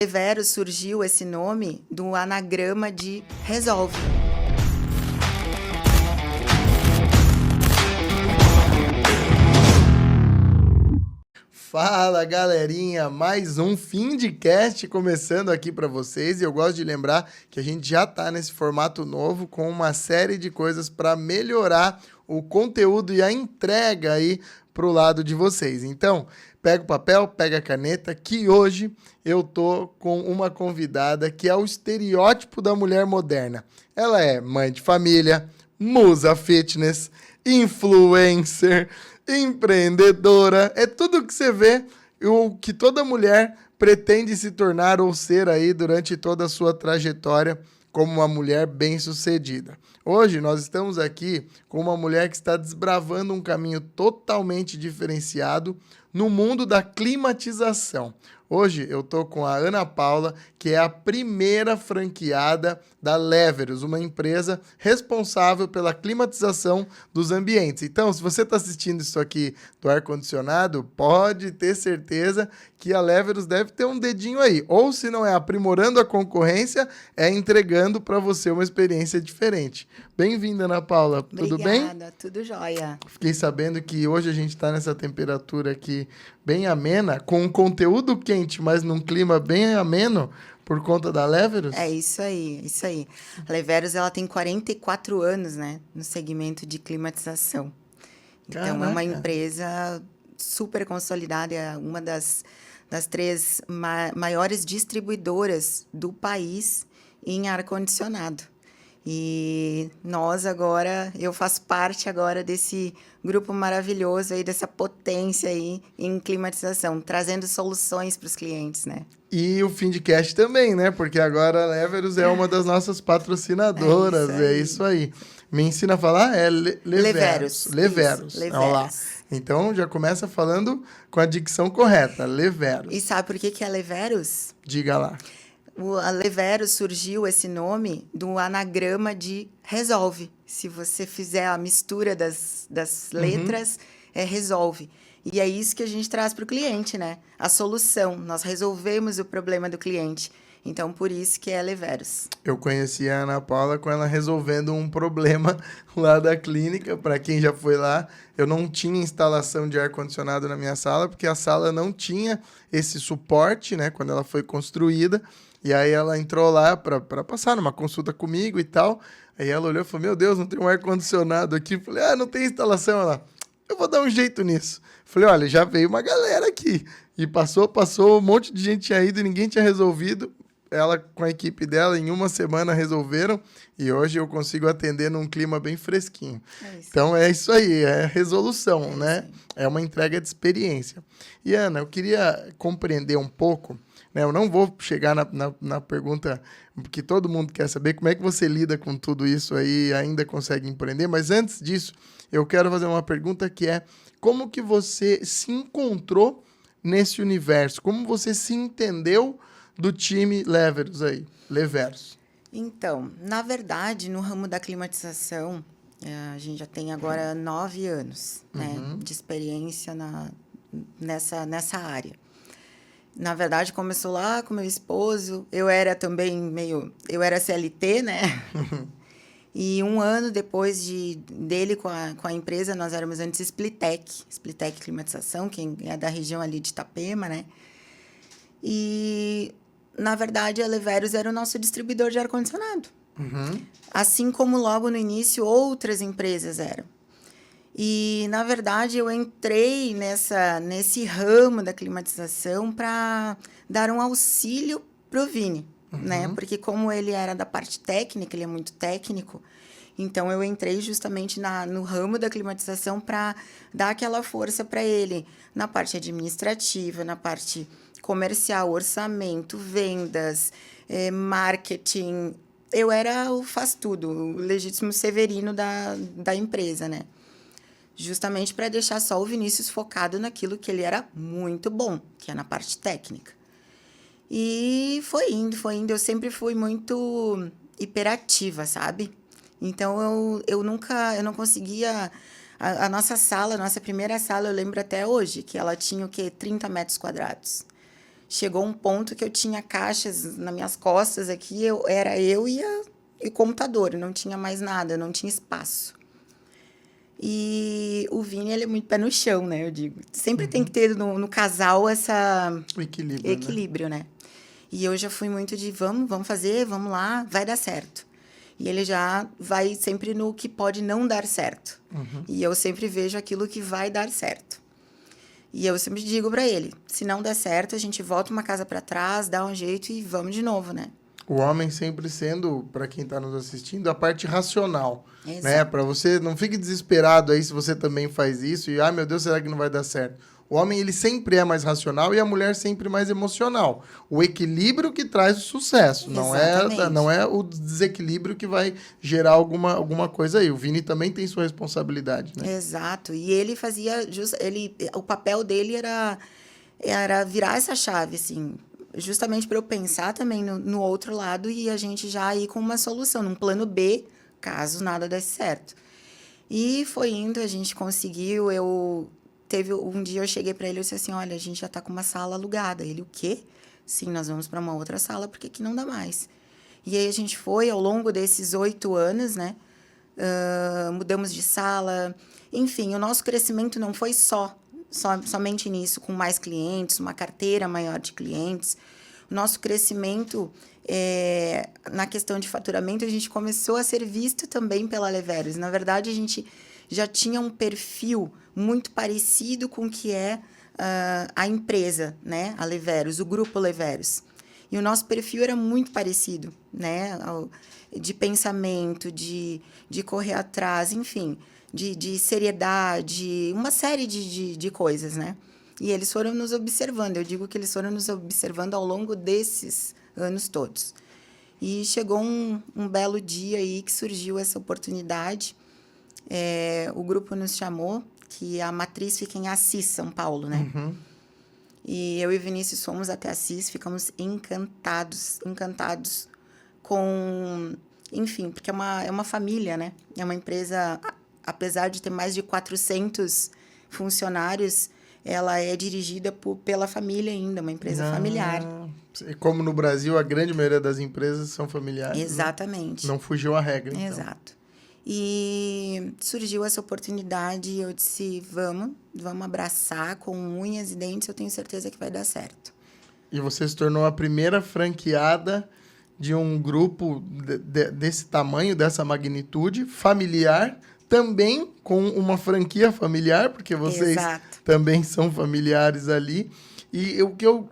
Levero surgiu esse nome do anagrama de resolve. Fala, galerinha, mais um fim de cast começando aqui para vocês, e eu gosto de lembrar que a gente já tá nesse formato novo com uma série de coisas para melhorar o conteúdo e a entrega aí pro lado de vocês. Então, pega o papel, pega a caneta, que hoje eu tô com uma convidada que é o estereótipo da mulher moderna. Ela é mãe de família, musa fitness, influencer, empreendedora, é tudo que você vê, o que toda mulher pretende se tornar ou ser aí durante toda a sua trajetória como uma mulher bem-sucedida. Hoje nós estamos aqui com uma mulher que está desbravando um caminho totalmente diferenciado no mundo da climatização. Hoje eu tô com a Ana Paula, que é a primeira franqueada da Leverus, uma empresa responsável pela climatização dos ambientes. Então, se você está assistindo isso aqui do ar-condicionado, pode ter certeza que a Leverus deve ter um dedinho aí. Ou, se não é aprimorando a concorrência, é entregando para você uma experiência diferente. Bem-vinda, Ana Paula. Tudo bem? Obrigada, tudo jóia. Fiquei sabendo que hoje a gente está nessa temperatura aqui bem amena, com um conteúdo quente, mas num clima bem ameno, por conta da Leverus? É isso aí, isso aí. A Leverus, ela tem 44 anos, né, no segmento de climatização. Então, é uma Caraca. empresa super consolidada, é uma das três maiores distribuidoras do país em ar-condicionado. E nós agora, eu faço parte agora desse grupo maravilhoso aí, dessa potência aí em climatização, trazendo soluções para os clientes, né? E o Findcast também, né? Porque agora a Leverus é uma das nossas patrocinadoras. É isso aí. Me ensina a falar? É Leverus. Leverus. Isso, Olha lá. Leverus. Então já começa falando com a dicção correta. Leverus. E sabe por que é Leverus? Diga lá. A Leverus surgiu esse nome do anagrama de resolve. Se você fizer a mistura das letras, é resolve. E é isso que a gente traz para o cliente, né? A solução. Nós resolvemos o problema do cliente. Então, por isso que é Leverus. Eu conheci a Ana Paula com ela resolvendo um problema lá da clínica. Para quem já foi lá, eu não tinha instalação de ar-condicionado na minha sala, porque a sala não tinha esse suporte, né? Quando ela foi construída. E aí ela entrou lá para passar numa consulta comigo e tal. Aí ela olhou e falou, meu Deus, não tem um ar-condicionado aqui. Eu falei, não tem instalação. Ela, eu vou dar um jeito nisso. Eu falei, olha, já veio uma galera aqui. E passou, um monte de gente tinha ido e ninguém tinha resolvido. Ela com a equipe dela, em uma semana resolveram. E hoje eu consigo atender num clima bem fresquinho. Então é isso aí, é resolução, né? É uma entrega de experiência. E Ana, eu queria compreender um pouco, né? Eu não vou chegar na pergunta que todo mundo quer saber, como é que você lida com tudo isso aí e ainda consegue empreender, mas antes disso, eu quero fazer uma pergunta que é, como que você se encontrou nesse universo? Como você se entendeu do time Leverus aí, Leverus? Então, na verdade, no ramo da climatização, a gente já tem agora 9 anos, né, de experiência nessa área. Na verdade, começou lá com meu esposo. Eu era também eu era CLT, né? E um ano depois dele com a empresa, nós éramos antes Splitec Climatização, quem é da região ali de Itapema, né? E, na verdade, a Leverus era o nosso distribuidor de ar-condicionado. Assim como logo no início outras empresas eram. E, na verdade, eu entrei nesse ramo da climatização para dar um auxílio para o Vini, né? Porque como ele era da parte técnica, ele é muito técnico, então eu entrei justamente no ramo da climatização para dar aquela força para ele na parte administrativa, na parte comercial, orçamento, vendas, marketing. Eu era o faz-tudo, o legítimo Severino da empresa, né? Justamente para deixar só o Vinícius focado naquilo que ele era muito bom, que é na parte técnica. E foi indo. Eu sempre fui muito hiperativa, sabe? Então, eu não conseguia... A nossa primeira sala, eu lembro até hoje, que ela tinha o quê? 30 metros quadrados. Chegou um ponto que eu tinha caixas nas minhas costas aqui, era eu e o computador, não tinha mais nada, não tinha espaço. E o Vini, ele é muito pé no chão, né, eu digo. Sempre tem que ter no casal essa equilíbrio, né? E eu já fui muito de, vamos fazer, vamos lá, vai dar certo. E ele já vai sempre no que pode não dar certo. E eu sempre vejo aquilo que vai dar certo. E eu sempre digo para ele, se não der certo, a gente volta uma casa para trás, dá um jeito e vamos de novo, né? O homem sempre sendo, para quem está nos assistindo, a parte racional, Exato. né? Para você, não fique desesperado aí se você também faz isso e, meu Deus, será que não vai dar certo? O homem, ele sempre é mais racional e a mulher sempre mais emocional. O equilíbrio que traz o sucesso, não é o desequilíbrio que vai gerar alguma coisa aí. O Vini também tem sua responsabilidade, né? Exato. E ele fazia, o papel dele era virar essa chave, assim, justamente para eu pensar também no outro lado e a gente já ir com uma solução, num plano B, caso nada desse certo. E foi indo, a gente conseguiu, teve um dia eu cheguei para ele e disse assim, olha, a gente já tá com uma sala alugada. Ele, o quê? Sim, nós vamos para uma outra sala, porque aqui não dá mais. E aí a gente foi, ao longo desses 8 anos, né, mudamos de sala, enfim, o nosso crescimento não foi somente nisso, com mais clientes, uma carteira maior de clientes. O nosso crescimento, na questão de faturamento, a gente começou a ser visto também pela Leveros. Na verdade, a gente já tinha um perfil muito parecido com o que é a empresa, né? A Leveros, o grupo Leveros. E o nosso perfil era muito parecido, né? De pensamento, de correr atrás, enfim, de seriedade, uma série de coisas, né? E eles foram nos observando. Eu digo que eles foram nos observando ao longo desses anos todos. E chegou um belo dia aí que surgiu essa oportunidade. O grupo nos chamou, que a matriz fica em Assis, São Paulo, né? E eu e Vinícius fomos até Assis, ficamos encantados com... Enfim, porque é uma família, né? É uma empresa, apesar de ter mais de 400 funcionários, ela é dirigida pela família ainda, uma empresa familiar. Como no Brasil, a grande maioria das empresas são familiares. Exatamente. Não fugiu a regra, então. Exato. E surgiu essa oportunidade e eu disse, vamos abraçar com unhas e dentes, eu tenho certeza que vai dar certo. E você se tornou a primeira franqueada de um grupo desse tamanho, dessa magnitude, familiar, também com uma franquia familiar, porque vocês também são familiares ali. E o que eu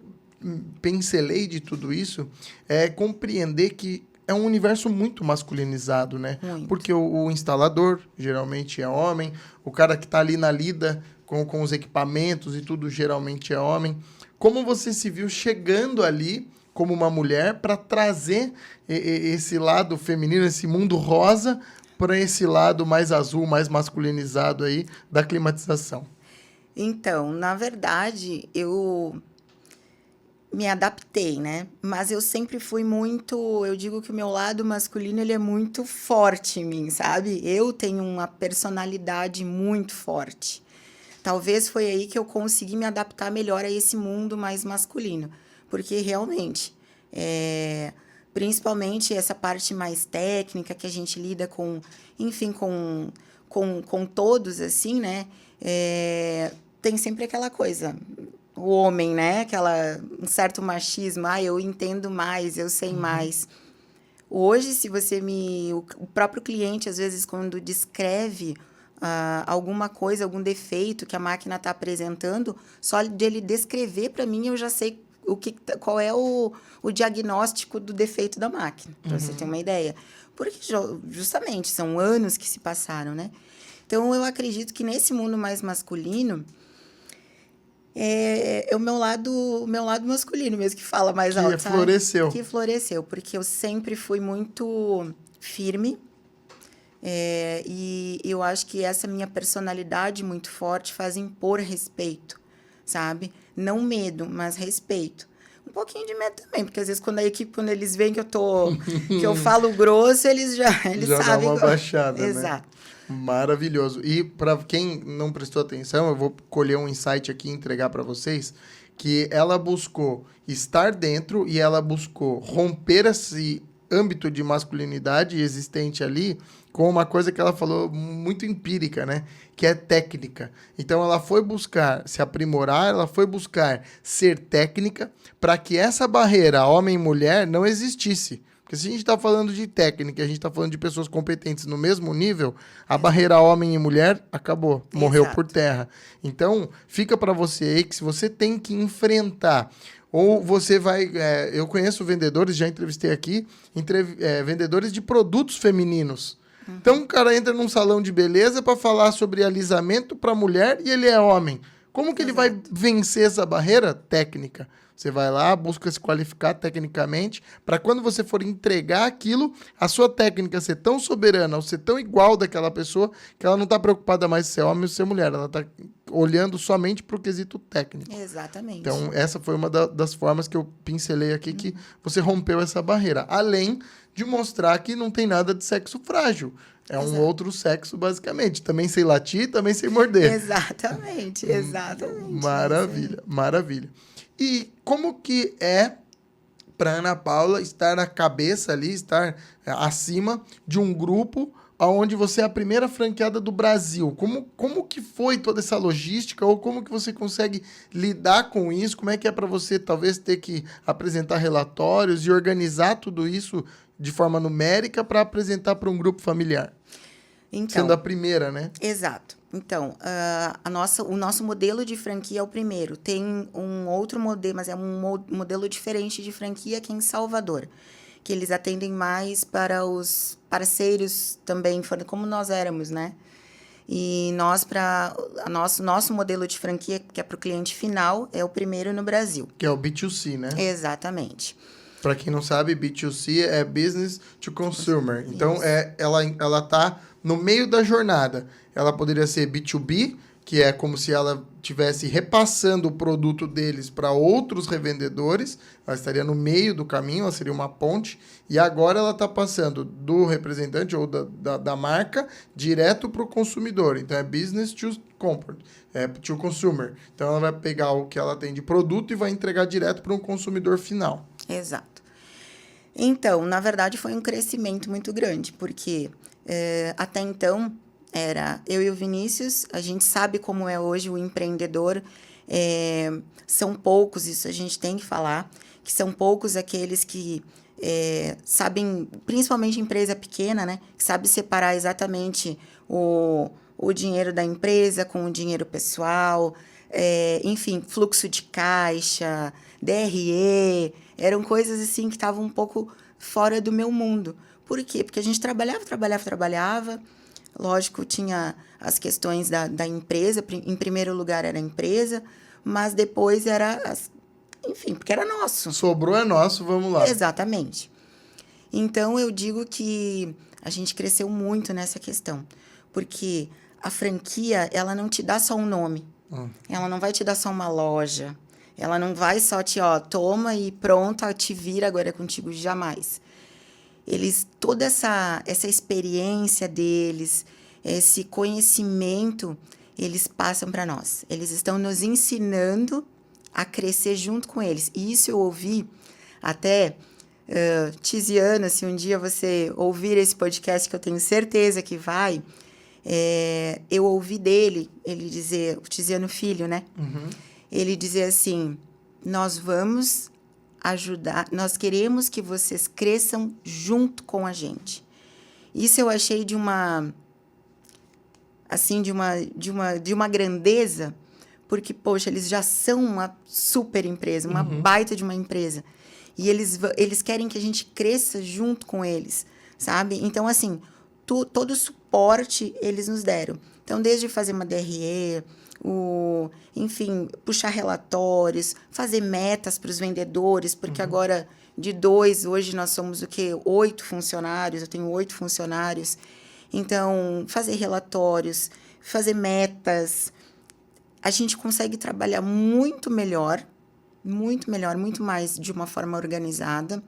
pincelei de tudo isso é compreender que é um universo muito masculinizado, né? Muito. Porque o instalador geralmente é homem, o cara que está ali na lida com os equipamentos e tudo geralmente é homem. Como você se viu chegando ali como uma mulher para trazer esse lado feminino, esse mundo rosa, para esse lado mais azul, mais masculinizado aí da climatização? Então, na verdade, eu me adaptei, né? Mas eu sempre fui muito... Eu digo que o meu lado masculino, ele é muito forte em mim, sabe? Eu tenho uma personalidade muito forte. Talvez foi aí que eu consegui me adaptar melhor a esse mundo mais masculino. Porque, realmente, principalmente essa parte mais técnica, que a gente lida com... Enfim, com todos, assim, né? Tem sempre aquela coisa... O homem, né? Um certo machismo. Eu entendo mais, eu sei mais. Hoje, se você o próprio cliente, às vezes, quando descreve alguma coisa, algum defeito que a máquina está apresentando, só de ele descrever para mim, eu já sei qual é o diagnóstico do defeito da máquina, para você ter uma ideia. Porque, justamente, são anos que se passaram, né? Então, eu acredito que nesse mundo mais masculino, é o meu lado masculino mesmo que fala mais alto, que floresceu. Que floresceu, porque eu sempre fui muito firme, e eu acho que essa minha personalidade muito forte faz impor respeito, sabe? Não medo, mas respeito. Um pouquinho de medo também, porque às vezes quando eles veem que eu falo grosso, eles sabem. Já dá uma baixada, né? Exato. Maravilhoso. E para quem não prestou atenção, eu vou colher um insight aqui e entregar para vocês, que ela buscou estar dentro e ela buscou romper esse âmbito de masculinidade existente ali com uma coisa que ela falou muito empírica, né? Que é técnica. Então, ela foi buscar se aprimorar, ela foi buscar ser técnica para que essa barreira homem e mulher não existisse. Porque se a gente está falando de técnica, a gente está falando de pessoas competentes no mesmo nível, a barreira homem e mulher acabou, morreu por terra. Então, fica para você aí que se você tem que enfrentar, ou você vai... eu conheço vendedores, já entrevistei aqui, vendedores de produtos femininos. Então, o cara entra num salão de beleza para falar sobre alisamento para mulher e ele é homem. Como que ele vai vencer essa barreira? Técnica. Você vai lá, busca se qualificar tecnicamente, para quando você for entregar aquilo, a sua técnica ser tão soberana, ou ser tão igual daquela pessoa, que ela não está preocupada mais se é homem ou se é mulher. Ela está olhando somente para o quesito técnico. Exatamente. Então, essa foi uma das formas que eu pincelei aqui, que você rompeu essa barreira. Além de mostrar que não tem nada de sexo frágil. É um outro sexo, basicamente. Também sei latir, também sei morder. Exatamente. Maravilha, maravilha. E como que é para Ana Paula estar na cabeça ali, estar acima de um grupo onde você é a primeira franqueada do Brasil? Como que foi toda essa logística? Ou como que você consegue lidar com isso? Como é que é para você, talvez, ter que apresentar relatórios e organizar tudo isso de forma numérica para apresentar para um grupo familiar? Então, sendo a primeira, né? Exato. Então, o nosso modelo de franquia é o primeiro. Tem um outro modelo, mas é um modelo diferente de franquia aqui em Salvador, que eles atendem mais para os parceiros também, como nós éramos, né? E nosso modelo de franquia, que é para o cliente final, é o primeiro no Brasil. Que é o B2C, né? Exatamente. Para quem não sabe, B2C é Business to Consumer. Então, ela tá no meio da jornada. Ela poderia ser B2B, que é como se ela estivesse repassando o produto deles para outros revendedores. Ela estaria no meio do caminho, ela seria uma ponte. E agora ela está passando do representante ou da marca direto para o consumidor. Então, é Business to Consumer. Então, ela vai pegar o que ela tem de produto e vai entregar direto para um consumidor final. Exato. Então, na verdade, foi um crescimento muito grande, porque até então era eu e o Vinícius, a gente sabe como é hoje o empreendedor, são poucos, isso a gente tem que falar, que são poucos aqueles que sabem, principalmente empresa pequena, né, que sabe separar exatamente o dinheiro da empresa com o dinheiro pessoal, enfim, fluxo de caixa, DRE, eram coisas assim que estavam um pouco fora do meu mundo. Por quê? Porque a gente trabalhava. Lógico, tinha as questões da empresa. Em primeiro lugar era a empresa, mas depois enfim, porque era nosso. Sobrou é nosso, vamos lá. Exatamente. Então, eu digo que a gente cresceu muito nessa questão. Porque a franquia, ela não te dá só um nome. Ela não vai te dar só uma loja. Ela não vai só toma e pronto, te vira, agora é contigo, jamais. Toda essa experiência deles, esse conhecimento, eles passam para nós. Eles estão nos ensinando a crescer junto com eles. E isso eu ouvi até, Tiziana, se um dia você ouvir esse podcast, que eu tenho certeza que vai, eu ouvi dele, ele dizer, o Tiziano Filho, né? Uhum. Ele dizer assim, nós vamos ajudar, nós queremos que vocês cresçam junto com a gente. Isso eu achei de uma grandeza, porque, poxa, eles já são uma super empresa, uma baita de uma empresa. E eles querem que a gente cresça junto com eles, sabe? Então, assim, todo o suporte eles nos deram. Então, desde fazer uma DRE, enfim, puxar relatórios, fazer metas para os vendedores, porque agora de 2, hoje nós somos 8 funcionários, eu tenho 8 funcionários. Então, fazer relatórios, fazer metas, a gente consegue trabalhar muito melhor, muito mais de uma forma organizada.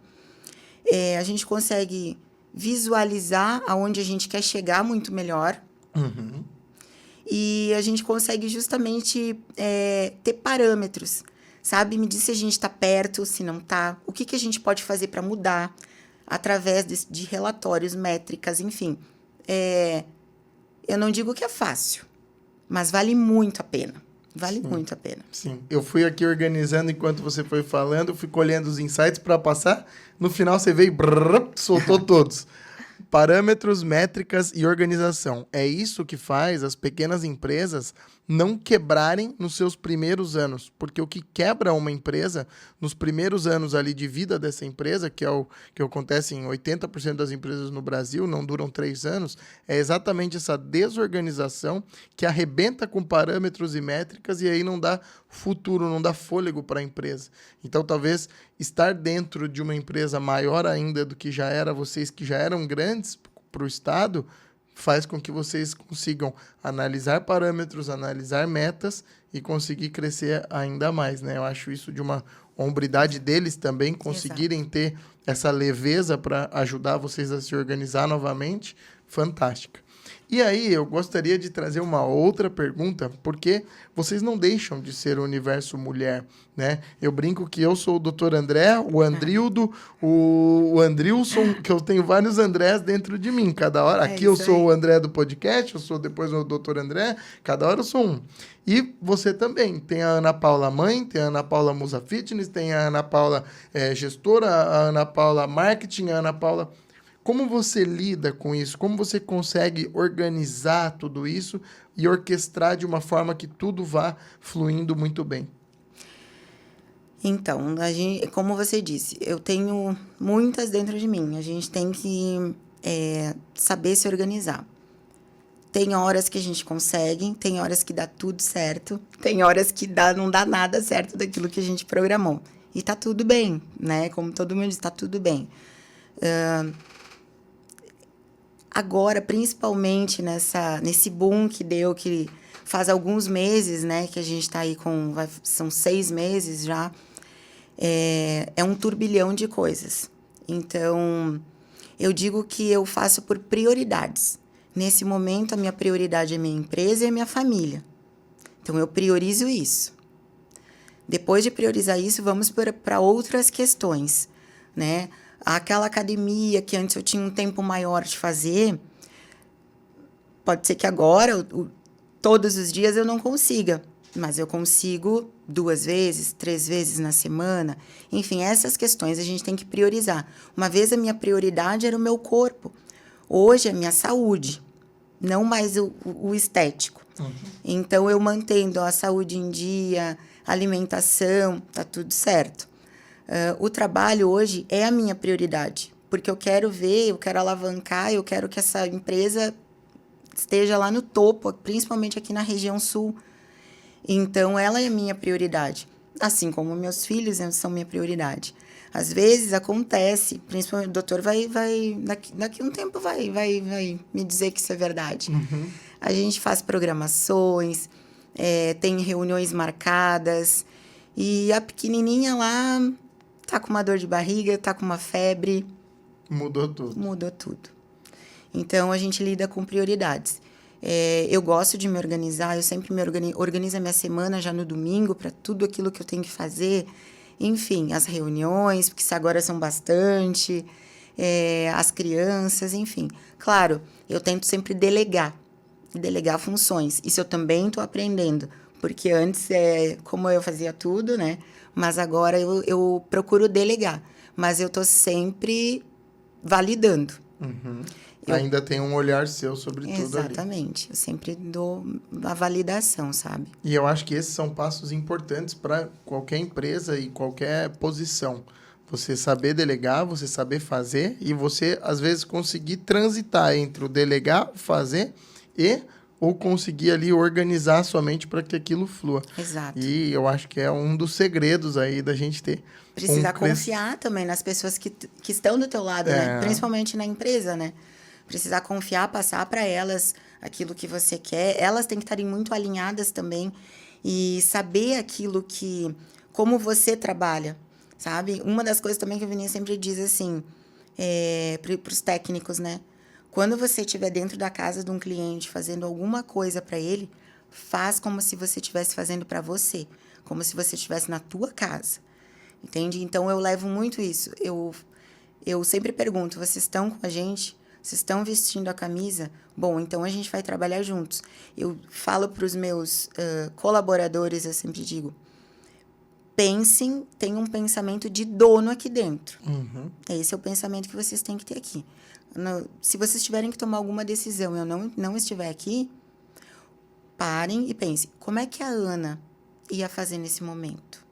A gente consegue visualizar aonde a gente quer chegar muito melhor. E a gente consegue justamente ter parâmetros, sabe? Me diz se a gente está perto, se não está. O que a gente pode fazer para mudar através de relatórios, métricas, enfim. Eu não digo que é fácil, mas vale muito a pena. Vale muito a pena. Sim. Eu fui aqui organizando enquanto você foi falando, fui colhendo os insights para passar. No final você veio e soltou todos. Parâmetros, métricas e organização. É isso que faz as pequenas empresas não quebrarem nos seus primeiros anos. Porque o que quebra uma empresa nos primeiros anos ali de vida dessa empresa, que é o que acontece em 80% das empresas no Brasil, não duram 3 anos, é exatamente essa desorganização que arrebenta com parâmetros e métricas e aí não dá futuro, não dá fôlego para a empresa. Então, talvez estar dentro de uma empresa maior ainda do que já era vocês, que já eram grandes para o Estado, faz com que vocês consigam analisar parâmetros, analisar metas e conseguir crescer ainda mais, né? Eu acho isso de uma hombridade deles também, conseguirem ter essa leveza para ajudar vocês a se organizar novamente, fantástica. E aí, eu gostaria de trazer uma outra pergunta, porque vocês não deixam de ser o universo mulher, né? Eu brinco que eu sou o Dr. André, o Andrildo, o Andrilson, que eu tenho vários Andrés dentro de mim. Cada hora, aqui eu sou o André do podcast, eu sou depois o Dr. André, cada hora eu sou um. E você também, tem a Ana Paula mãe, tem a Ana Paula Musa Fitness, tem a Ana Paula gestora, a Ana Paula marketing, a Ana Paula... Como você lida com isso? Como você consegue organizar tudo isso e orquestrar de uma forma que tudo vá fluindo muito bem? Então, como você disse, eu tenho muitas dentro de mim. A gente tem que saber se organizar. Tem horas que a gente consegue, tem horas que dá tudo certo, tem horas que não dá nada certo daquilo que a gente programou. E tá tudo bem, né? Como todo mundo diz, tá tudo bem. Agora, principalmente nesse boom que deu, que faz alguns meses, né, que a gente está aí são 6 meses já, é um turbilhão de coisas. Então, eu digo que eu faço por prioridades. Nesse momento, a minha prioridade é minha empresa e a minha família. Então, eu priorizo isso. Depois de priorizar isso, vamos para outras questões, né? Aquela academia que antes eu tinha um tempo maior de fazer, pode ser que agora, todos os dias, eu não consiga. Mas eu consigo 2 vezes, 3 vezes na semana. Enfim, essas questões a gente tem que priorizar. Uma vez a minha prioridade era o meu corpo. Hoje é a minha saúde, não mais o estético. Uhum. Então, eu mantendo a saúde em dia, alimentação, tá tudo certo. O trabalho hoje é a minha prioridade, porque eu quero alavancar, eu quero que essa empresa esteja lá no topo, principalmente aqui na região sul. Então, ela é a minha prioridade, assim como meus filhos são minha prioridade. Às vezes acontece, principalmente o doutor daqui a um tempo vai me dizer que isso é verdade. Uhum. A gente faz programações, tem reuniões marcadas, e a pequenininha lá tá com uma dor de barriga, tá com uma febre. Mudou tudo. Mudou tudo. Então, a gente lida com prioridades. Eu gosto de me organizar, eu sempre organizo a minha semana já no domingo para tudo aquilo que eu tenho que fazer. Enfim, as reuniões, porque agora são bastante, as crianças, enfim. Claro, eu tento sempre delegar funções. Isso eu também estou aprendendo, porque antes, como eu fazia tudo, né? Mas agora eu procuro delegar. Mas eu estou sempre validando. Uhum. Ainda tem um olhar seu sobre tudo ali. Exatamente. Eu sempre dou a validação, sabe? E eu acho que esses são passos importantes para qualquer empresa e qualquer posição. Você saber delegar, você saber fazer e você, às vezes, conseguir transitar entre o delegar, fazer ou conseguir ali organizar a sua mente para que aquilo flua. Exato. E eu acho que é um dos segredos aí da gente ter. Precisa confiar também nas pessoas que estão do teu lado, né? Principalmente na empresa, né? Precisar confiar, passar para elas aquilo que você quer. Elas têm que estarem muito alinhadas também e saber como você trabalha, sabe? Uma das coisas também que a Vinícius sempre diz assim, para os técnicos, né? Quando você estiver dentro da casa de um cliente fazendo alguma coisa para ele, faz como se você estivesse fazendo para você. como se você estivesse na tua casa, entende? Então, eu levo muito isso. Eu sempre pergunto, vocês estão com a gente? Vocês estão vestindo a camisa? Bom, então a gente vai trabalhar juntos. Eu falo para os meus colaboradores, eu sempre digo, pensem, tenham um pensamento de dono aqui dentro. Esse é o pensamento que vocês têm que ter aqui. Se vocês tiverem que tomar alguma decisão e eu não estiver aqui, parem e pensem, como é que a Ana ia fazer nesse momento?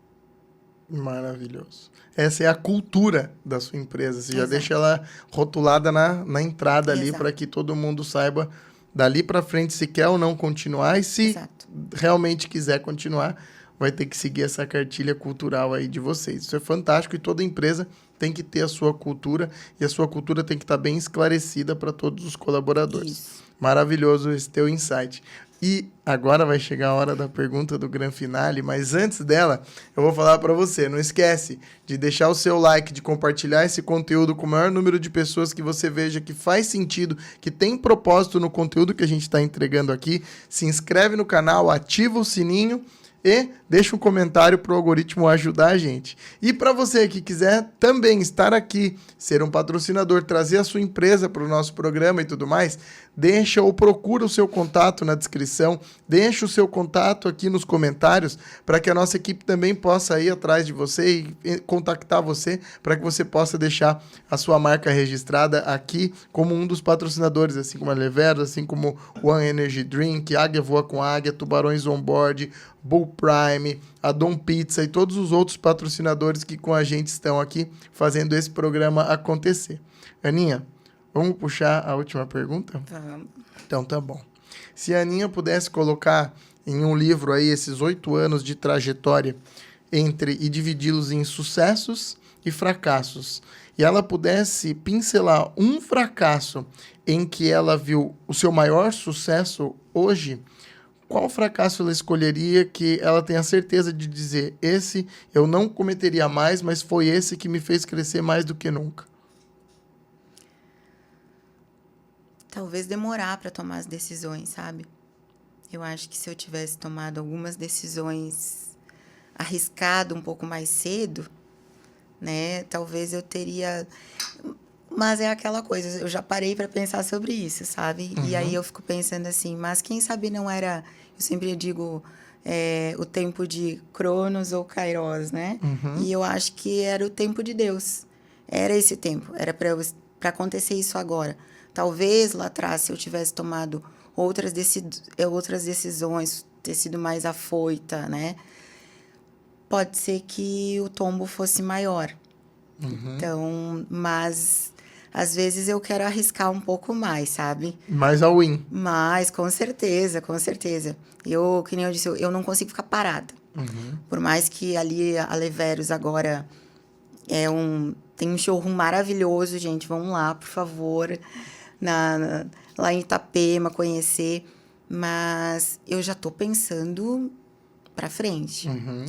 Maravilhoso. Essa é a cultura da sua empresa. Você já Exato. deixa ela rotulada na entrada ali Exato. para que todo mundo saiba dali para frente se quer ou não continuar. E se Exato. realmente quiser continuar, vai ter que seguir essa cartilha cultural aí de vocês. Isso é fantástico e toda empresa tem que ter a sua cultura e a sua cultura tem que estar bem esclarecida para todos os colaboradores. Isso. Maravilhoso esse teu insight. E agora vai chegar a hora da pergunta do Gran Finale, mas antes dela, eu vou falar para você, não esquece de deixar o seu like, de compartilhar esse conteúdo com o maior número de pessoas que você veja que faz sentido, que tem propósito no conteúdo que a gente está entregando aqui. Se inscreve no canal, ativa o sininho e deixa um comentário para o algoritmo ajudar a gente. E para você que quiser também estar aqui, ser um patrocinador, trazer a sua empresa para o nosso programa e tudo mais, deixa ou procura o seu contato na descrição, deixa o seu contato aqui nos comentários para que a nossa equipe também possa ir atrás de você e contactar você para que você possa deixar a sua marca registrada aqui como um dos patrocinadores, assim como a Levero, assim como One Energy Drink, Águia Voa com Águia, Tubarões On Board, Bull Prime, a Dom Pizza e todos os outros patrocinadores que com a gente estão aqui fazendo esse programa acontecer. Aninha, vamos puxar a última pergunta? Vamos. Então tá bom. Se a Aninha pudesse colocar em um livro aí esses 8 anos de trajetória e dividi-los em sucessos e fracassos, e ela pudesse pincelar um fracasso em que ela viu o seu maior sucesso hoje, qual fracasso ela escolheria que ela tenha certeza de dizer, esse eu não cometeria mais, mas foi esse que me fez crescer mais do que nunca? Talvez demorar para tomar as decisões, sabe? Eu acho que se eu tivesse tomado algumas decisões arriscado um pouco mais cedo, né? Talvez eu teria... Mas é aquela coisa, eu já parei para pensar sobre isso, sabe? E aí eu fico pensando assim, mas quem sabe não era... Eu sempre digo o tempo de Cronos ou Kairos, né? E eu acho que era o tempo de Deus. Era esse tempo, era para acontecer isso agora. Talvez lá atrás, se eu tivesse tomado outras decisões, ter sido mais afoita, né? Pode ser que o tombo fosse maior. Então, mas às vezes eu quero arriscar um pouco mais, sabe? Mais a win. Mas, com certeza, com certeza. Que nem eu disse, eu não consigo ficar parada. Por mais que ali a Leveros agora tem um showroom maravilhoso, gente. Vão lá, por favor, lá em Itapema, conhecer. Mas eu já tô pensando para frente. O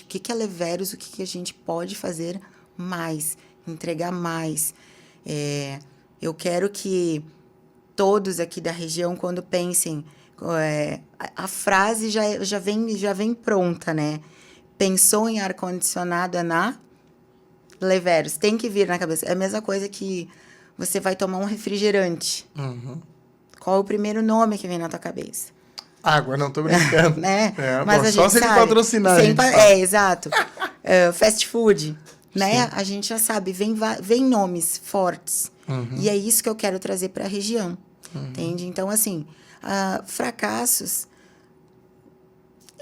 que a Leveros, o que a gente pode fazer mais, entregar mais. Eu quero que todos aqui da região, quando pensem, a frase já vem pronta, né? Pensou em ar-condicionado é na Leveros, tem que vir na cabeça. É a mesma coisa que você vai tomar um refrigerante. Qual é o primeiro nome que vem na tua cabeça? Água, não tô brincando. Né? Mas bom, a só gente se ele sabe, patrocinar. A gente sabe. Exato. Fast food, né? A gente já sabe, vem nomes fortes. E é isso que eu quero trazer para a região. Entende? Então, assim, fracassos,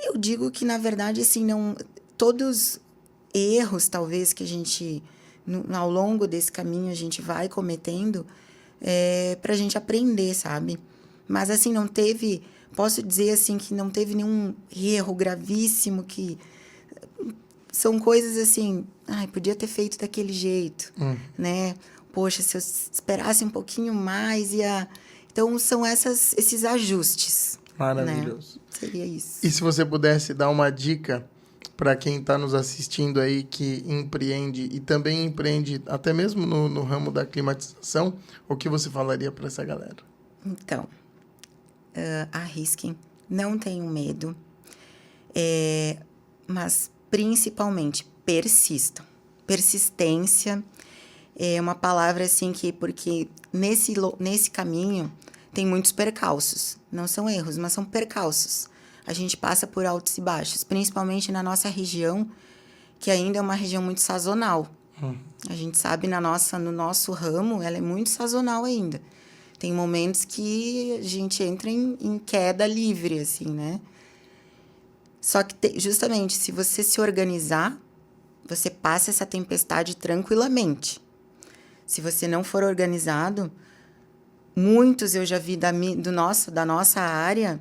eu digo que, na verdade, assim, não... Todos erros, talvez, que a gente, ao longo desse caminho, a gente vai cometendo, para a gente aprender, sabe? Mas, assim, não teve... Posso dizer, assim, que não teve nenhum erro gravíssimo que... São coisas, assim... Ai, podia ter feito daquele jeito, né? Poxa, se eu esperasse um pouquinho mais, ia... Então, são esses ajustes. Maravilhoso. Né? Seria isso. E se você pudesse dar uma dica para quem está nos assistindo aí, que empreende e também empreende até mesmo no ramo da climatização, o que você falaria para essa galera? Então, arrisquem, não tenham medo, mas principalmente persistam. Persistência é uma palavra assim que, porque nesse caminho tem muitos percalços. Não são erros, mas são percalços. A gente passa por altos e baixos, principalmente na nossa região, que ainda é uma região muito sazonal. A gente sabe no nosso ramo, ela é muito sazonal ainda. Tem momentos que a gente entra em queda livre, assim, né? Só que, justamente, se você se organizar, você passa essa tempestade tranquilamente. Se você não for organizado, muitos eu já vi da nossa área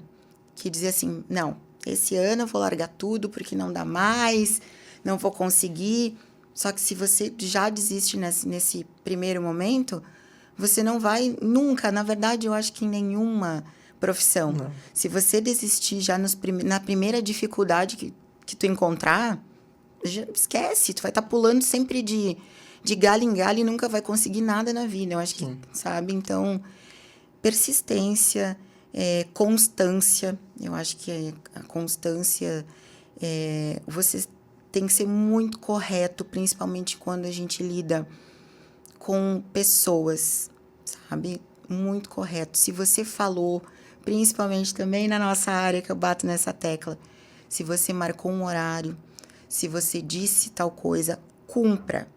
que dizia assim, não, esse ano eu vou largar tudo porque não dá mais, não vou conseguir. Só que se você já desiste nesse primeiro momento, você não vai nunca, na verdade, eu acho que em nenhuma profissão. Não. Se você desistir já na primeira dificuldade que tu encontrar, já esquece, tu vai estar pulando sempre de galho em galho e nunca vai conseguir nada na vida. Eu acho que, sabe? Então, persistência, constância. Eu acho que a constância, você tem que ser muito correto, principalmente quando a gente lida com pessoas, sabe? Muito correto. Se você falou, principalmente também na nossa área, que eu bato nessa tecla, se você marcou um horário, se você disse tal coisa, cumpra.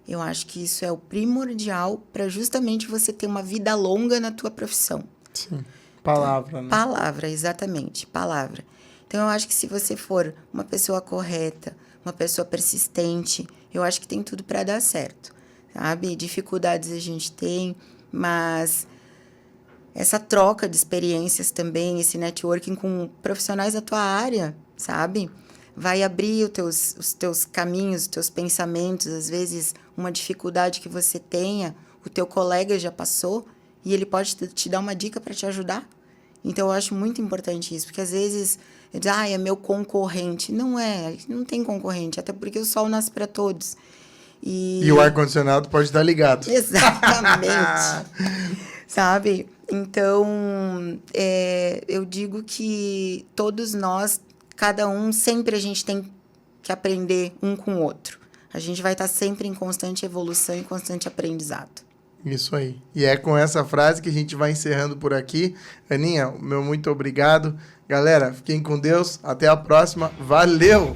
Eu acho que isso é o primordial para justamente você ter uma vida longa na tua profissão. Sim. Palavra, né? Palavra, exatamente. Palavra. Então, eu acho que se você for uma pessoa correta, uma pessoa persistente, eu acho que tem tudo para dar certo, sabe? Dificuldades a gente tem, mas essa troca de experiências também, esse networking com profissionais da tua área, sabe? Vai abrir os teus caminhos, os teus pensamentos. Às vezes, uma dificuldade que você tenha, o teu colega já passou e ele pode te dar uma dica para te ajudar. Então, eu acho muito importante isso, porque às vezes, é meu concorrente. Não é, não tem concorrente, até porque o sol nasce para todos. E o ar-condicionado pode estar ligado. Exatamente. Sabe? Então, eu digo que todos nós, cada um, sempre a gente tem que aprender um com o outro. A gente vai estar sempre em constante evolução e constante aprendizado. Isso aí. E é com essa frase que a gente vai encerrando por aqui. Aninha, meu muito obrigado. Galera, fiquem com Deus. Até a próxima. Valeu!